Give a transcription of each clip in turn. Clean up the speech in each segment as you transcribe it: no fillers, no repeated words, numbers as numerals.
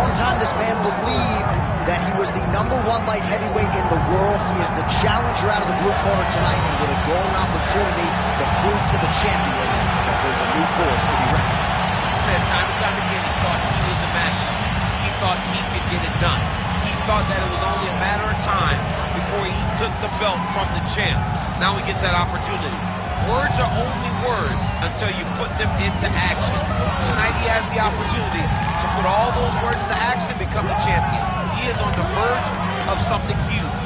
long time, this man believed that he was the #1 light heavyweight in the world. He is the challenger out of the blue corner tonight, and with a golden opportunity to prove to the champion that there's a new course to be reckoned. He said time and time again he thought he was the match. He thought he could get it done. He thought that it was only a matter of time before he took the belt from the champ. Now he gets that opportunity. Words are only words until you put them into action. Tonight he has the opportunity to put all those words into action and become the champion. He is on the verge of something huge.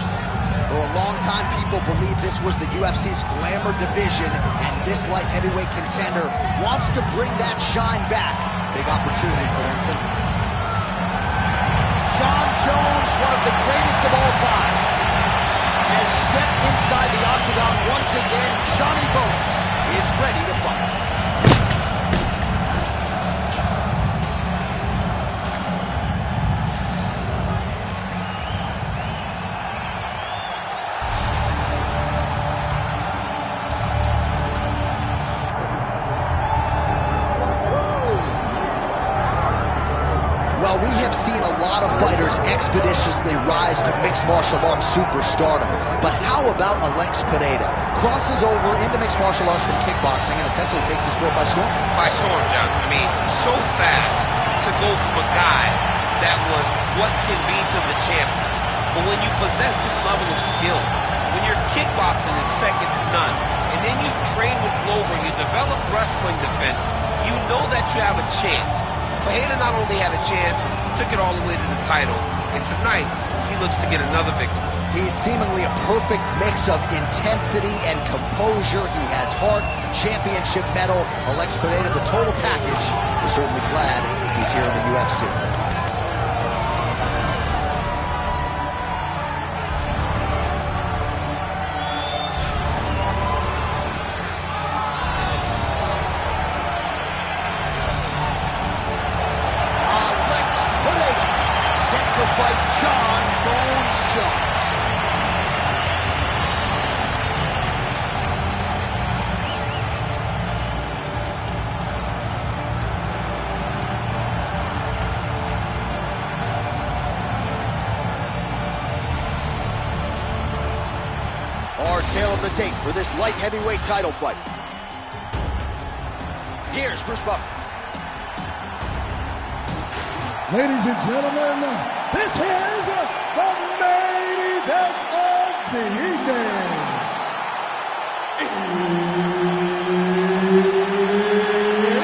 For a long time, people believed this was the UFC's glamour division, and this light heavyweight contender wants to bring that shine back. Big opportunity for him tonight. Jon Jones, one of the greatest of all time, has stepped inside the octagon once again. Johnny Bones is ready to fight. Well, we have seen a lot of fighters expeditiously rise to mixed martial arts superstardom. But how about Alex Pereira? Crosses over into mixed martial arts from kickboxing and essentially takes the sport by storm. By storm, John. I mean, so fast to go from a guy that was what can be to the champion. But when you possess this level of skill, when your kickboxing is second to none, and then you train with Glover, you develop wrestling defense, you know that you have a chance. Pereira not only had a chance, he took it all the way to the title. And tonight, he looks to get another victory. He's seemingly a perfect mix of intensity and composure. He has heart, championship medal. Alex Pereira, the total package. We're certainly glad he's here in the UFC. Fight Jon Bones Jones. Our tale of the tape for this light heavyweight title fight. Here's Bruce Buffer. Ladies and gentlemen, this is the main event of the evening.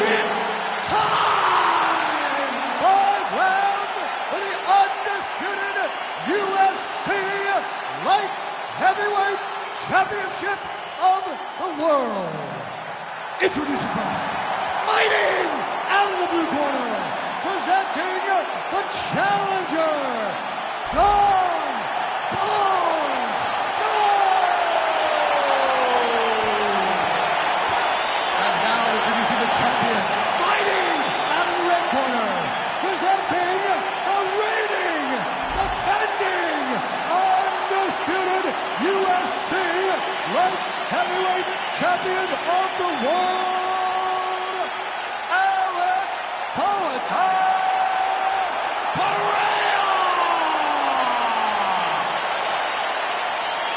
It's time! 5 rounds for the undisputed UFC Light Heavyweight Championship of the world. Introducing first, fighting out of the blue corner, presenting the challenger, Jon Bones Jones. And now introducing the champion, fighting out of the red corner, presenting the reigning, defending, undisputed UFC light heavyweight champion of the world, Alex Poatan.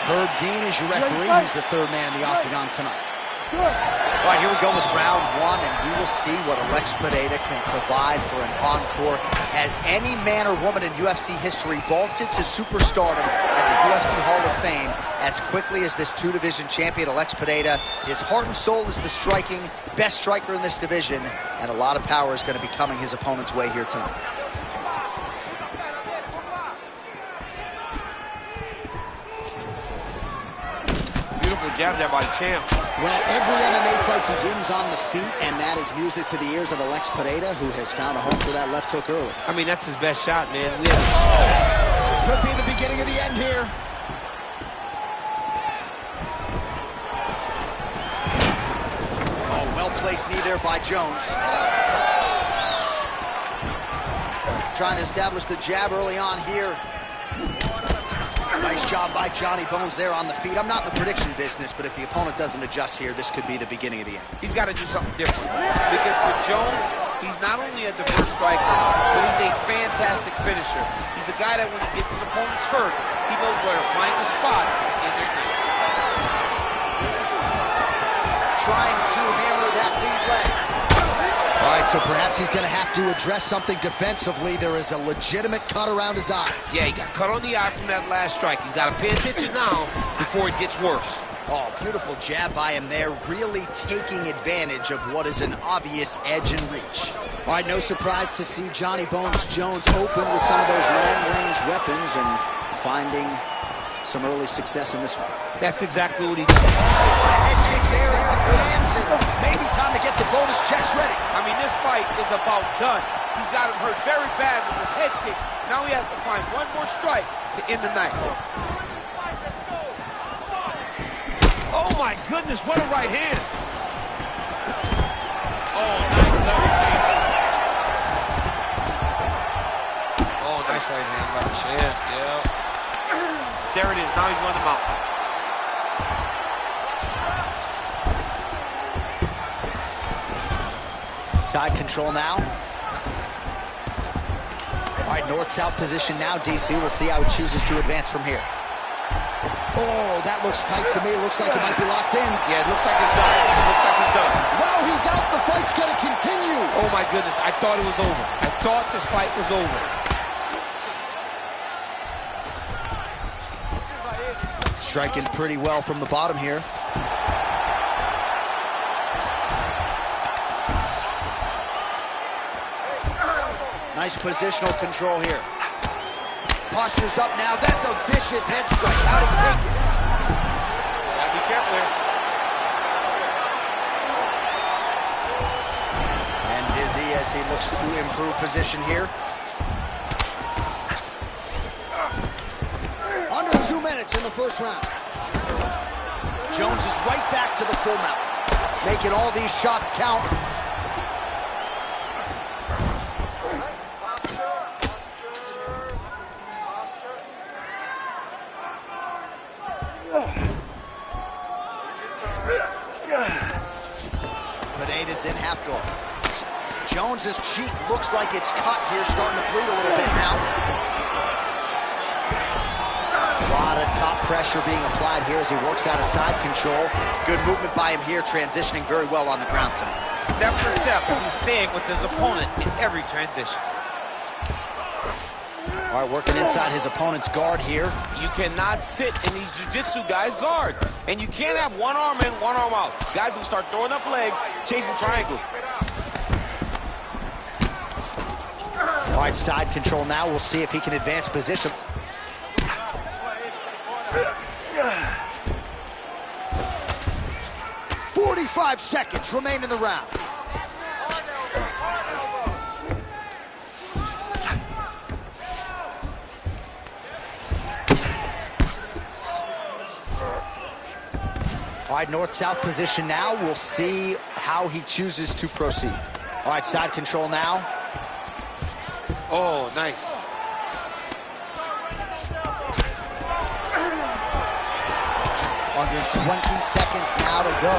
Herb Dean is your referee. He's the third man in the octagon tonight. All right, here we go with round 1, and we will see what Alex Pereira can provide for an encore. Has any man or woman in UFC history vaulted to superstardom at the UFC Hall of Fame as quickly as this two-division champion, Alex Pereira? His heart and soul is the striking, best striker in this division, and a lot of power is going to be coming his opponent's way here tonight. Beautiful jab there by the champ. Well, every MMA fight begins on the feet, and that is music to the ears of Alex Pereira, who has found a home for that left hook early. I mean, that's his best shot, man. Could be the beginning of the end here. Oh, well-placed knee there by Jones. Trying to establish the jab early on here. Nice job by Johnny Bones there on the feet. I'm not in the prediction business, but if the opponent doesn't adjust here, this could be the beginning of the end. He's got to do something different. Because for Jones, he's not only a diverse striker, but he's a fantastic finisher. He's a guy that when he gets his opponents hurt, he knows where to find the spots in their game. Trying to hammer that lead leg. All right, so perhaps he's going to have to address something defensively. There is a legitimate cut around his eye. Yeah, he got cut on the eye from that last strike. He's got to pay attention now before it gets worse. Oh, beautiful jab by him there, really taking advantage of what is an obvious edge and reach. All right, no surprise to see Johnny Bones Jones open with some of those long-range weapons and finding some early success in this one. That's exactly what he did. Head kick there as it lands, and maybe it's time to get the bonus checks ready. I mean, this fight is about done. He's got him hurt very bad with his head kick. Now he has to find one more strike to end the night. Oh my goodness, what a right hand. Oh, nice level change. Oh, nice right hand by the chest, yeah. There it is, now he's running him out. Side control now. All right, north-south position now, DC. We'll see how he chooses to advance from here. Oh, that looks tight to me. Looks like it might be locked in. Yeah, it looks like it's done. It looks like it's done. No, he's out. The fight's going to continue. Oh, my goodness. I thought it was over. I thought this fight was over. Striking pretty well from the bottom here. Nice positional control here. Posture's up now. That's a vicious head strike. How'd he take it? Gotta be careful here. And dizzy as he looks to improve position here. Under 2 minutes in the first round. Jones is right back to the full mount, making all these shots count. Pereira's in half guard. Jones's cheek looks like it's cut here, starting to bleed a little bit now. A lot of top pressure being applied here as he works out of side control. Good movement by him here, transitioning very well on the ground tonight. Step for step, he's staying with his opponent in every transition. All right, working inside his opponent's guard here. You cannot sit in these jiu-jitsu guys' guard. And you can't have one arm in, one arm out. Guys will start throwing up legs, chasing triangles. All right, side control now. We'll see if he can advance position. "45 seconds remain in the round." All right, north-south position now. We'll see how he chooses to proceed. All right, side control now. Oh, nice. Under 20 seconds now to go.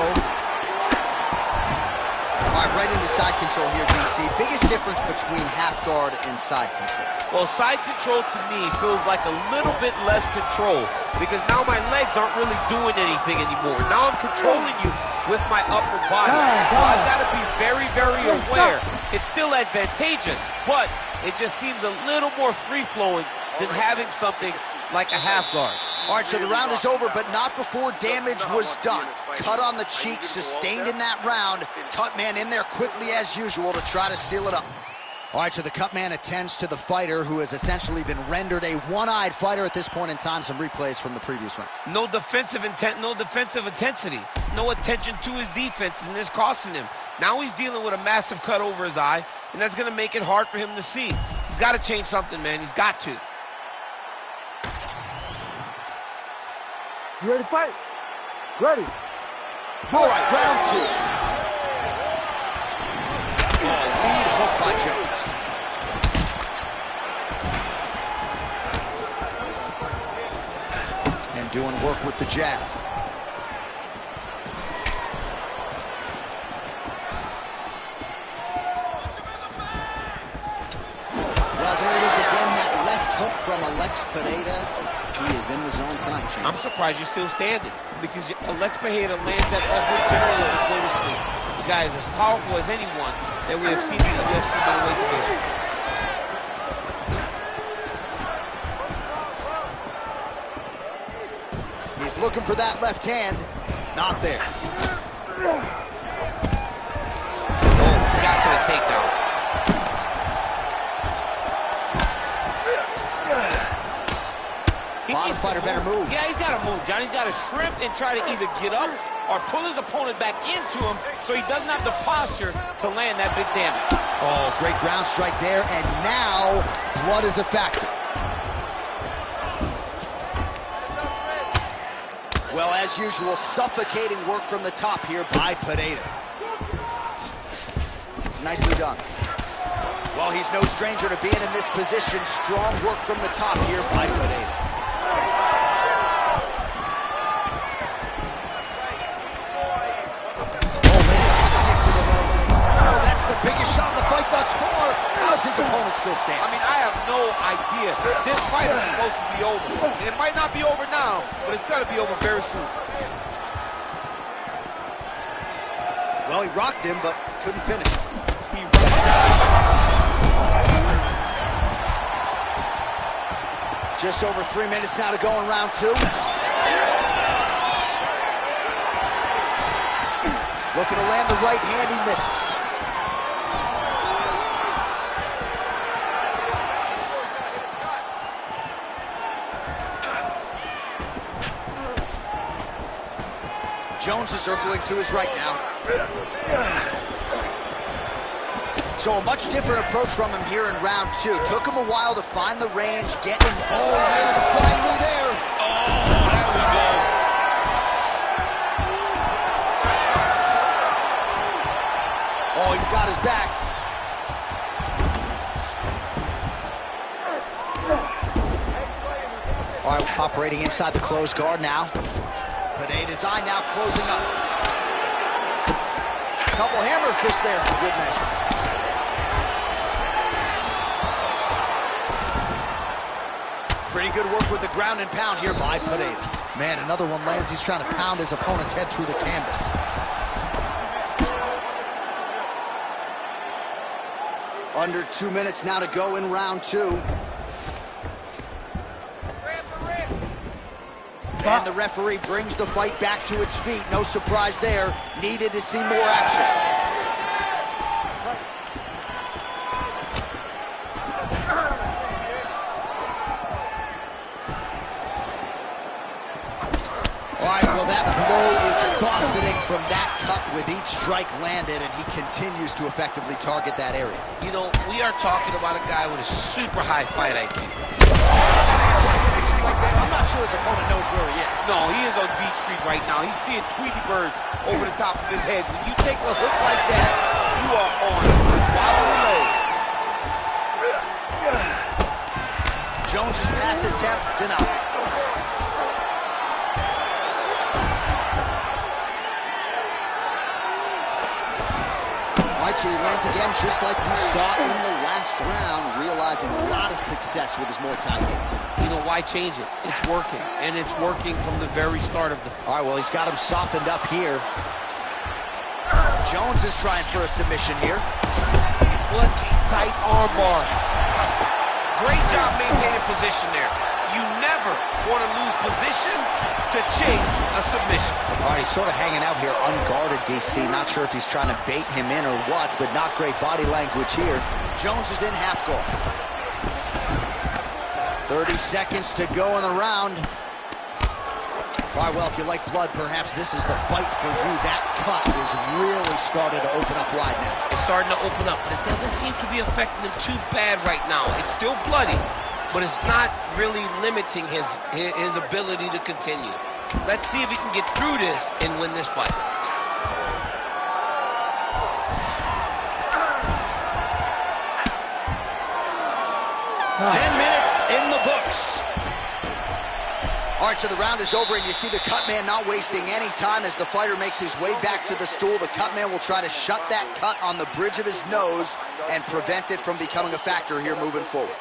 All right, right into side control here, DC. Biggest difference between half guard and side control? Well, side control to me feels like a little bit less control because now my legs aren't really doing anything anymore. Now I'm controlling you with my upper body. So I've got to be very, very aware. It's still advantageous, but it just seems a little more free-flowing than having something like a half guard. All right, so the round is over, but not before damage was done. Cut on the cheek, sustained in that round. Cut man in there quickly as usual to try to seal it up. All right, so the cut man attends to the fighter who has essentially been rendered a one-eyed fighter at this point in time. Some replays from the previous round. No defensive intent, no defensive intensity. No attention to his defense, and this costing him. Now he's dealing with a massive cut over his eye, and that's going to make it hard for him to see. He's got to change something, man. He's got to. You ready to fight? Ready. All right, round two. Lead hook by Jones. work with the jab. Well, there it is again, that left hook from Alex Pereira. He is in the zone tonight, champ. I'm surprised you're still standing because Alex Pereira lands that left hook generally to go to sleep. The guy is as powerful as anyone that we have seen in the UFC middleweight division. He's looking for that left hand. Not there. Oh, got to the takedown. Bottom fighter better move. Yeah, he's got to move, John. He's got to shrimp and try to either get up or pull his opponent back into him so he doesn't have the posture to land that big damage. Oh, great ground strike there, and now blood is a factor. Well, as usual, suffocating work from the top here by Pereira. Nicely done. Well, he's no stranger to being in this position. Strong work from the top here by Pereira. Biggest shot of the fight thus far. How's his opponent still standing? I mean, I have no idea. This fight is supposed to be over. And it might not be over now, but it's got to be over very soon. Well, he rocked him, but couldn't finish. Just over 3 minutes now to go in round two. Looking to land the right hand, he misses. Jones is circling to his right now. So a much different approach from him here in round two. Took him a while to find the range, getting, oh, he made it a flying knee there. Oh, there we go. Oh, he's got his back. All right, operating inside the closed guard now. Pereira's eye now closing up. Couple hammer fists there for good measure. Pretty good work with the ground and pound here by Pereira. Man, another one lands. He's trying to pound his opponent's head through the canvas. Under 2 minutes now to go in round two. And the referee brings the fight back to its feet. No surprise there. Needed to see more action. All right, well, that blow is buffeting from that cut with each strike landed, and he continues to effectively target that area. You know, we are talking about a guy with a super high fight IQ. I'm not sure his opponent knows where he is. No, he is on Beach Street right now. He's seeing Tweety birds over the top of his head. When you take a hook like that, you are on wobbly leg. Jones's pass attempt denied. All right, so he lands again just like we saw in the last round, realizing a lot of success with his Muay Thai game tonight. You know, why change it? It's working, and it's working from the very start of the fight. All right, well, he's got him softened up here. Jones is trying for a submission here. What a tight armbar. Great job maintaining position there. You never want to lose position to chase a submission. All right, he's sort of hanging out here unguarded, DC. Not sure if he's trying to bait him in or what, but not great body language here. Jones is in half guard. 30 seconds to go in the round. All right, well, if you like blood, perhaps this is the fight for you. That cut is really starting to open up wide now. It's starting to open up, but it doesn't seem to be affecting him too bad right now. It's still bloody, but it's not really limiting his ability to continue. Let's see if he can get through this and win this fight. Oh. 10 minutes in the books. All right, so the round is over, and you see the cut man not wasting any time as the fighter makes his way back to the stool. The cut man will try to shut that cut on the bridge of his nose and prevent it from becoming a factor here moving forward.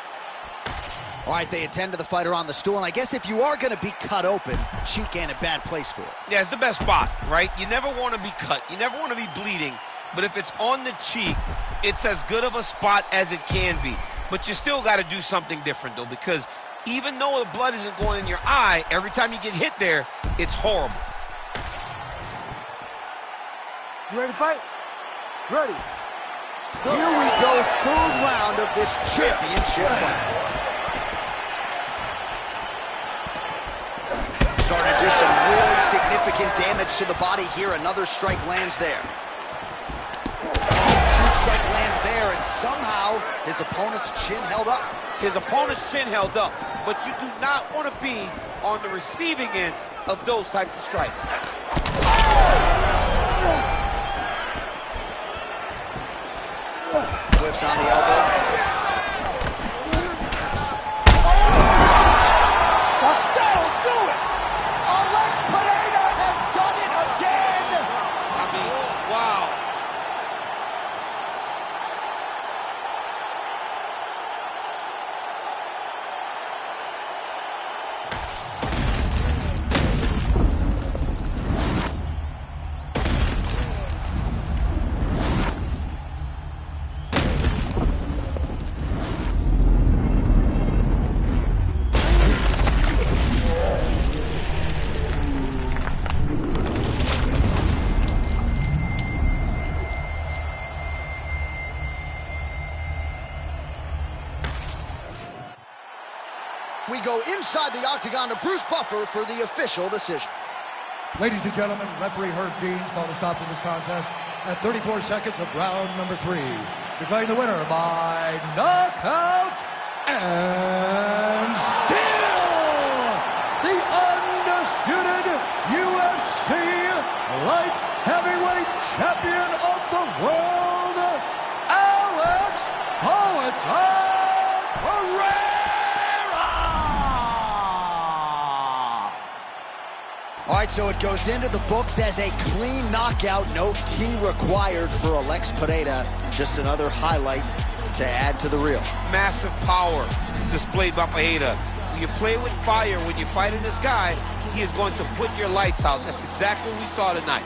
All right, they attend to the fighter on the stool, and I guess if you are going to be cut open, cheek ain't a bad place for it. Yeah, it's the best spot, right? You never want to be cut. You never want to be bleeding. But if it's on the cheek, it's as good of a spot as it can be. But you still got to do something different, though, because even though the blood isn't going in your eye, every time you get hit there, it's horrible. You ready to fight? Ready. Here we go, third round of this championship fight. Starting to do some really significant damage to the body here. Another strike lands there. Huge strike lands there, and somehow his opponent's chin held up. His opponent's chin held up, but you do not want to be on the receiving end of those types of strikes. Whiffs on the elbow. That'll do it! Alex Pereira has done it again! I mean, wow. We go inside the octagon to Bruce Buffer for the official decision. Ladies and gentlemen, referee Herb Deans called a stop to this contest at 34 seconds of round number 3. Declaring the winner by knockout and still the undisputed UFC light heavyweight champion of the world, Alex Poatan Pereira! All right, so it goes into the books as a clean knockout. No T required for Alex Pereira. Just another highlight to add to the reel. Massive power displayed by Pereira. When you play with fire, when you're fighting this guy, he is going to put your lights out. That's exactly what we saw tonight.